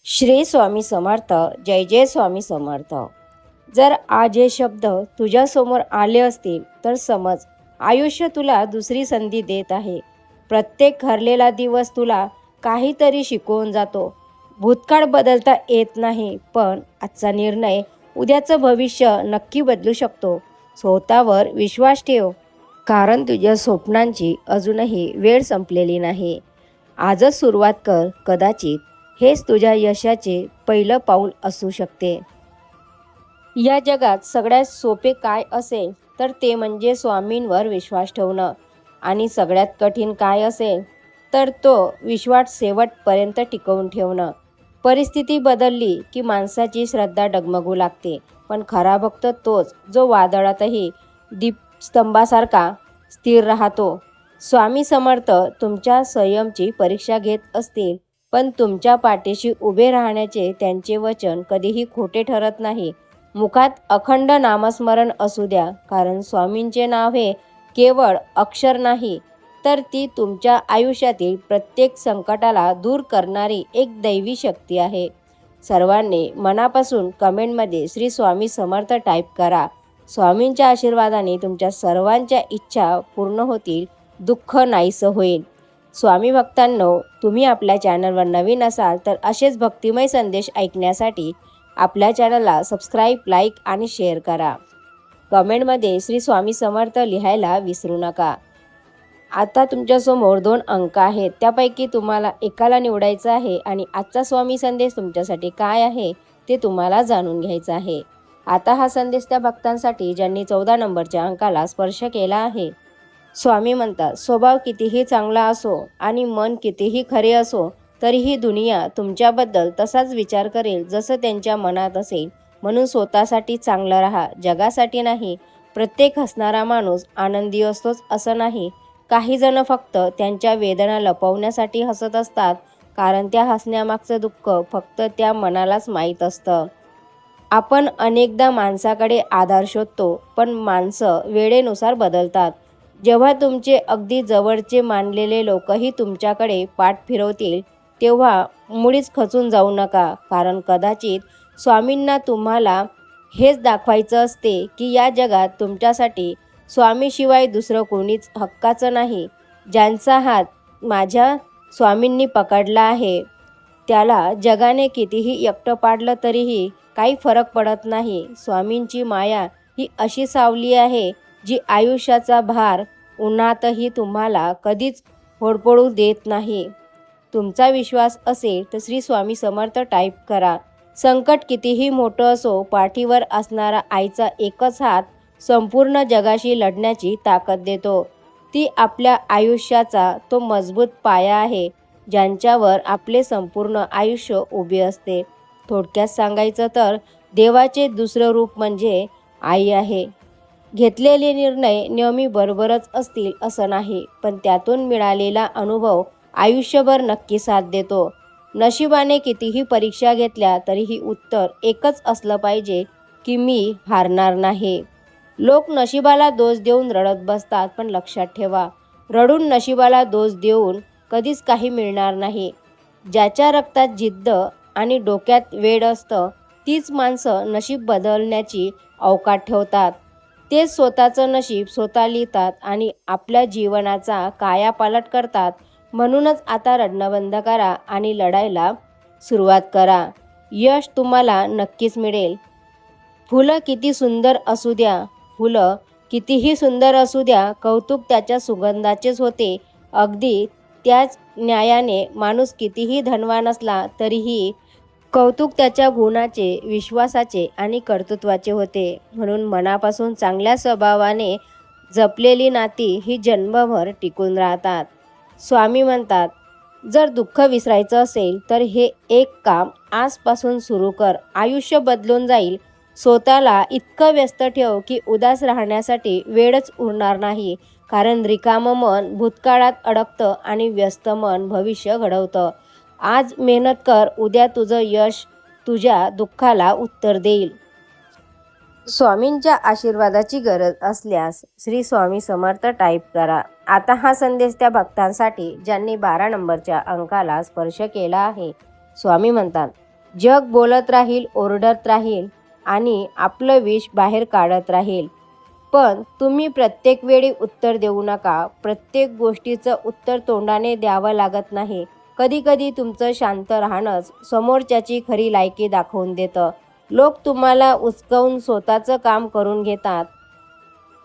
श्री स्वामी समर्थ. जय जय स्वामी समर्थ. जर आज हे शब्द तुझ्यासमोर आले असतील तर समज, आयुष्य तुला दुसरी संधी देत आहे. प्रत्येक हरलेला दिवस तुला काहीतरी शिकवून जातो. भूतकाळ बदलता येत नाही, पण आजचा निर्णय उद्याचं भविष्य नक्की बदलू शकतो. स्वतःवर विश्वास ठेव, कारण तुझ्या स्वप्नांची अजूनही वेळ संपलेली नाही. आजच सुरुवात कर. कदाचित हेच तुझ्या यशाचे पहिलं पाऊल असू शकते. या जगात सगळ्यात सोपे काय असेल तर ते म्हणजे स्वामींवर विश्वास ठेवणं, आणि सगळ्यात कठीण काय असेल तर तो विश्वास शेवटपर्यंत टिकवून ठेवणं. परिस्थिती बदलली की माणसाची श्रद्धा डगमगू लागते, पण खरा भक्त तोच जो वादळातही दीपस्तंभासारखा स्थिर राहतो. स्वामी समर्थ तुमच्या संयमची परीक्षा घेत असतील, पण तुमच्या पाठीशी उभे राहण्याचे त्यांचे वचन कधीही खोटे ठरत नाही. मुखात अखंड नामस्मरण असू द्या, कारण स्वामींचे नाव हे केवळ अक्षर नाही, तर ती तुमच्या आयुष्यातील प्रत्येक संकटाला दूर करणारी एक दैवी शक्ती आहे. सर्वांनी मनापासून कमेंटमध्ये श्री स्वामी समर्थ टाईप करा. स्वामींच्या आशीर्वादाने तुमच्या सर्वांच्या इच्छा पूर्ण होतील, दुःख नाहीसं होईल. स्वामी भक्तांनो, तुम्ही आपल्या चॅनलवर नवीन असाल तर असेच भक्तिमय संदेश ऐकण्यासाठी आपल्या चॅनलला सबस्क्राईब, लाईक आणि शेअर करा. कमेंटमध्ये श्री स्वामी समर्थ लिहायला विसरू नका. आता तुमच्यासमोर 2 अंक आहेत, त्यापैकी तुम्हाला एकाला निवडायचं आहे आणि आजचा स्वामी संदेश तुमच्यासाठी काय आहे ते तुम्हाला जाणून घ्यायचं आहे. आता हा संदेश त्या भक्तांसाठी ज्यांनी 14 नंबरच्या अंकाला स्पर्श केला आहे. स्वामी म्हणतात, स्वभाव कितीही चांगला असो आणि मन कितीही खरे असो, तरीही दुनिया तुमच्याबद्दल तसाच विचार करेल जसं त्यांच्या मनात असेल. म्हणून स्वतःसाठी चांगलं राहा, जगासाठी नाही. प्रत्येक हसणारा माणूस आनंदी असतोच असं नाही. काही जण फक्त त्यांच्या वेदना लपवण्यासाठी हसत असतात, कारण त्या हसण्यामागचं दुःख फक्त त्या मनालाच माहीत असतं. आपण अनेकदा माणसाकडे आधार शोधतो, पण माणसं वेळेनुसार बदलतात. जेव्हा तुमचे अगदी जवळचे मानलेले लोकही तुमच्याकडे पाठ फिरवतील, तेव्हा मुळीच खचून जाऊ नका, कारण कदाचित स्वामींना तुम्हाला हेच दाखवायचं असते की या जगात तुमच्यासाठी स्वामीशिवाय दुसरं कोणीच हक्काचं नाही. ज्यांचा हात माझ्या स्वामींनी पकडला आहे, त्याला जगाने कितीही एकटं पाडलं तरीही काही फरक पडत नाही. स्वामींची माया ही अशी सावली आहे जी आयुष्याचा भार उन्हातही तुम्हाला कधीच होरपळू देत नाही. तुमचा विश्वास असेल तर श्री स्वामी समर्थ टाईप करा. संकट कितीही मोठं असो, पाठीवर असणारा आईचा एकच हात संपूर्ण जगाशी लढण्याची ताकद देतो. ती आपल्या आयुष्याचा तो मजबूत पाया आहे, ज्यांच्यावर आपले संपूर्ण आयुष्य उभे असते. थोडक्यात सांगायचं तर देवाचे दुसरं रूप म्हणजे आई आहे. घेतलेले निर्णय नेहमी बरोबरच असतील असं नाही, पण त्यातून मिळालेला अनुभव आयुष्यभर नक्की साथ देतो. नशिबाने कितीही परीक्षा घेतल्या तरीही उत्तर एकच असलं पाहिजे की मी हारणार नाही. लोक नशिबाला दोष देऊन रडत बसतात, पण लक्षात ठेवा, रडून नशिबाला दोष देऊन कधीच काही मिळणार नाही. ज्याच्या रक्तात जिद्द आणि डोक्यात वेड असतं, तीच माणसं नशीब बदलण्याची अवकाश ठेवतात. ते स्वतःचं नशीब स्वतः लिहितात आणि आपल्या जीवनाचा कायापालट करतात. म्हणूनच आता रडणं बंद करा आणि लढायला सुरुवात करा. यश तुम्हाला नक्कीच मिळेल. फुलं किती सुंदर असू द्या, फुलं कितीही सुंदर असू द्या, कौतुक त्याच्या सुगंधाचेच होते. अगदी त्याच न्यायाने माणूस कितीही धनवान असला तरीही कौतुक त्याच्या गुणाचे, विश्वासाचे आणि कर्तृत्वाचे होते. म्हणून मनापासून चांगल्या स्वभावाने जपलेली नाती ही जन्मभर टिकून राहतात. स्वामी म्हणतात, जर दुःख विसरायचं असेल तर हे एक काम आजपासून सुरू कर. आयुष्य बदलून जाईल. स्वतःला इतकं व्यस्त ठेव की उदास राहण्यासाठी वेळच उरणार नाही, कारण रिकामं मन भूतकाळात अडकतं आणि व्यस्त मन भविष्य घडवतं. आज मेहनत कर, उद्या तुझं यश तुझ्या दुःखाला उत्तर देईल. स्वामींच्या आशीर्वादाची गरज असल्यास श्री स्वामी समर्थ टाईप करा. आता हा संदेश त्या भक्तांसाठी ज्यांनी 12 नंबरच्या अंकाला स्पर्श केला आहे. स्वामी म्हणतात, जग बोलत राहील, ओरडत राहील आणि आपलं विष बाहेर काढत राहील. पण तुम्ही प्रत्येक वेळी उत्तर देऊ नका. प्रत्येक गोष्टीचं उत्तर तोंडाने द्यावं लागत नाही. कधीकधी तुमचं शांत राहणंच समोरच्याची खरी लायकी दाखवून देतं. लोक तुम्हाला उचकावून स्वतःचं काम करून घेतात,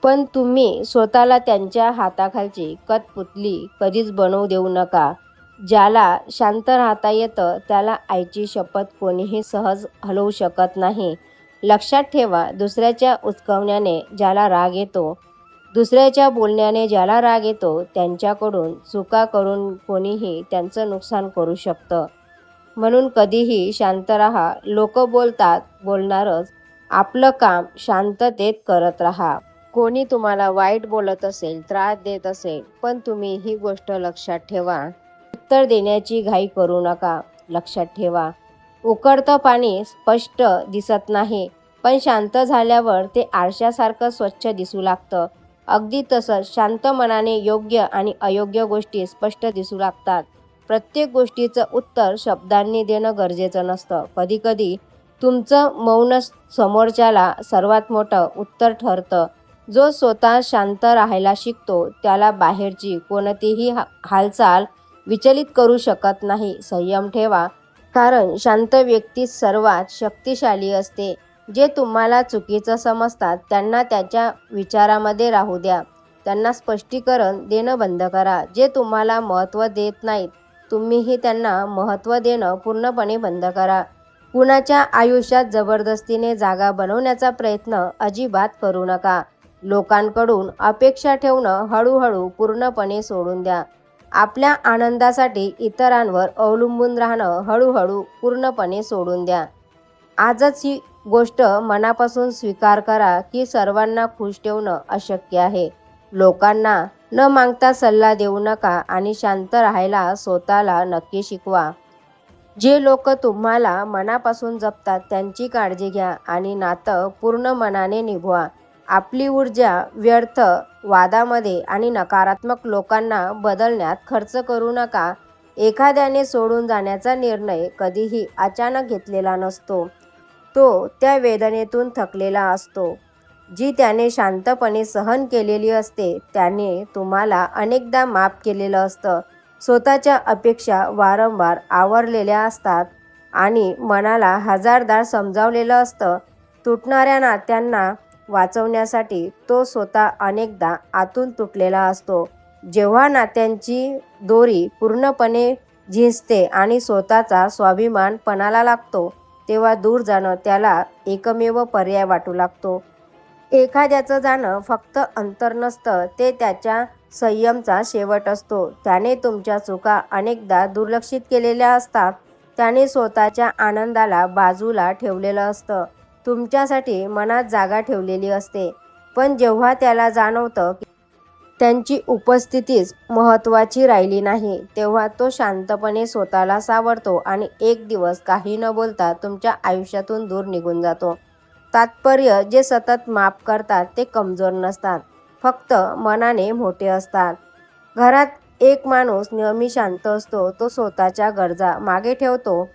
पण तुम्ही स्वतःला त्यांच्या हाताखालची कठपुतली कधीच बनवू देऊ नका. ज्याला शांत राहता येतं त्याला आईची शपथ कोणीही सहज हलवू शकत नाही. लक्षात ठेवा, दुसऱ्याच्या उचकावण्याने ज्याला राग येतो, दुसऱ्याच्या बोलण्याने ज्याला राग येतो, त्यांच्याकडून चुका करून कोणीही त्यांचं नुकसान करू शकतं. म्हणून कधीही शांत राहा. लोक बोलतात, बोलणारच. आपलं काम शांततेत करत राहा. कोणी तुम्हाला वाईट बोलत असेल, त्रास देत असेल, पण तुम्ही ही गोष्ट लक्षात ठेवा, उत्तर देण्याची घाई करू नका. लक्षात ठेवा, उकळतं पाणी स्पष्ट दिसत नाही, पण शांत झाल्यावर ते आरशासारखं स्वच्छ दिसू लागतं. अगदी तसंच शांत मनाने योग्य आणि अयोग्य गोष्टी स्पष्ट दिसू लागतात. प्रत्येक गोष्टीचं उत्तर शब्दांनी देणं गरजेचं नसतं. कधीकधी तुमचं मौनच समोरच्याला सर्वात मोठं उत्तर ठरतं. जो स्वतः शांत राहायला शिकतो त्याला बाहेरची कोणतीही हालचाल विचलित करू शकत नाही. संयम ठेवा, कारण शांत व्यक्ती सर्वात शक्तिशाली असते. जे तुम्हाला चुकीचं समजतात त्यांना त्याच्या विचारामध्ये राहू द्या. त्यांना स्पष्टीकरण देणं बंद करा. जे तुम्हाला महत्त्व देत नाहीत, तुम्हीही त्यांना महत्त्व देणं पूर्णपणे बंद करा. कुणाच्या आयुष्यात जबरदस्तीने जागा बनवण्याचा प्रयत्न अजिबात करू नका. लोकांकडून अपेक्षा ठेवणं हळूहळू पूर्णपणे सोडून द्या. आपल्या आनंदासाठी इतरांवर अवलंबून राहणं हळूहळू पूर्णपणे सोडून द्या. आजच ही गोष्ट मनापासून स्वीकार करा की सर्वांना खुश ठेवणं अशक्य आहे. लोकांना न मागता सल्ला देऊ नका आणि शांत राहायला स्वतःला नक्की शिकवा. जे लोक तुम्हाला मनापासून जपतात त्यांची काळजी घ्या आणि नातं पूर्ण मनाने निभवा. आपली ऊर्जा व्यर्थ वादामध्ये आणि नकारात्मक लोकांना बदलण्यात खर्च करू नका. एखाद्याने सोडून जाण्याचा निर्णय कधीही अचानक घेतलेला नसतो. तो त्या वेदनेतून थकलेला असतो, जी त्याने शांतपणे सहन केलेली असते. त्याने तुम्हाला अनेकदा माफ केलेलं असतं. स्वतःच्या अपेक्षा वारंवार आवरलेल्या असतात आणि मनाला हजारदा समजावलेलं असतं. तुटणाऱ्या नात्यांना वाचवण्यासाठी तो स्वतः अनेकदा आतून तुटलेला असतो. जेव्हा नात्यांची दोरी पूर्णपणे झिजते आणि स्वतःचा स्वाभिमान पणाला लागतो, तेव्हा दूर जाणं त्याला एकमेव पर्याय वाटू लागतो. एखाद्याचं जाणं फक्त अंतर नसतं, ते त्याच्या संयमाचा शेवट असतो. त्याने तुमच्या चुका अनेकदा दुर्लक्षित केलेल्या असतात. त्याने स्वतःच्या आनंदाला बाजूला ठेवलेलं असतं. तुमच्यासाठी मनात जागा ठेवलेली असते. पण जेव्हा त्याला जाणवतं की त्यांची उपस्थितीच महत्त्वाची राहिली नाही, तेव्हा तो शांतपणे स्वतःला सावरतो आणि एक दिवस काही न बोलता तुमच्या आयुष्यातून दूर निघून जातो. तात्पर्य, जे सतत माफ करतात ते कमजोर नसतात, फक्त मनाने मोठे असतात. घरात एक माणूस नेहमी शांत असतो. तो स्वतःच्या गरजा मागे ठेवतो,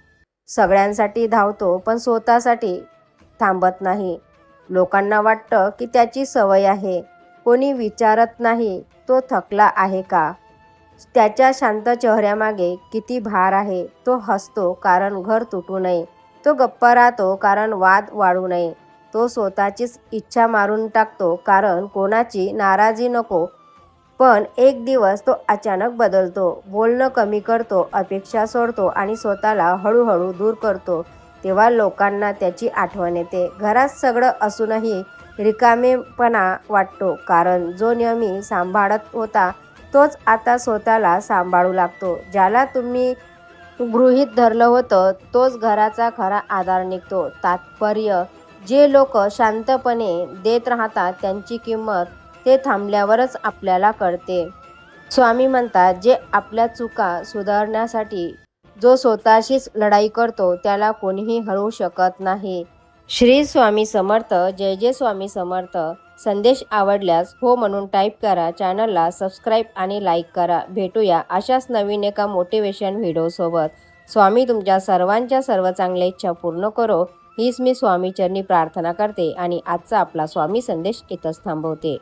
सगळ्यांसाठी धावतो, पण स्वतःसाठी थांबत नाही. लोकांना वाटतं की त्याची सवय आहे. कोणी विचारत नाही तो थकला आहे का, त्याच्या शांत चेहऱ्यामागे किती भार आहे. तो हसतो कारण घर तुटू नये. तो गप्प राहतो कारण वाद वाढू नये. तो स्वतःचीच इच्छा मारून टाकतो कारण कोणाची नाराजी नको. पण एक दिवस तो अचानक बदलतो. बोलणं कमी करतो, अपेक्षा सोडतो आणि स्वतःला हळूहळू दूर करतो. तेव्हा लोकांना त्याची आठवण येते. घरात सगळं असूनही रिकामेपणा वाटतो, कारण जो नेहमी सांभाळत होता तोच आता स्वतःला सांभाळू लागतो. ज्याला तुम्ही गृहीत धरलं होतं तोच घराचा खरा आधार निघतो. तात्पर्य, जे लोक शांतपणे देत राहतात त्यांची किंमत ते थांबल्यावरच आपल्याला कळते. स्वामी म्हणतात, जे आपल्या चुका सुधारण्यासाठी जो स्वतःशीच लढाई करतो त्याला कोणीही हरवू शकत नाही. श्री स्वामी समर्थ. जय जय स्वामी समर्थ. संदेश आवडल्यास हो म्हणून टाईप करा. चॅनलला सबस्क्राईब आणि लाईक करा. भेटूया अशाच नवीन एका मोटिवेशन व्हिडिओसोबत. स्वामी तुमच्या सर्वांच्या सर्व चांगल्या इच्छा पूर्ण करो हीच मी स्वामीचरणी प्रार्थना करते आणि आजचा आपला स्वामी संदेश इथंच थांबवते.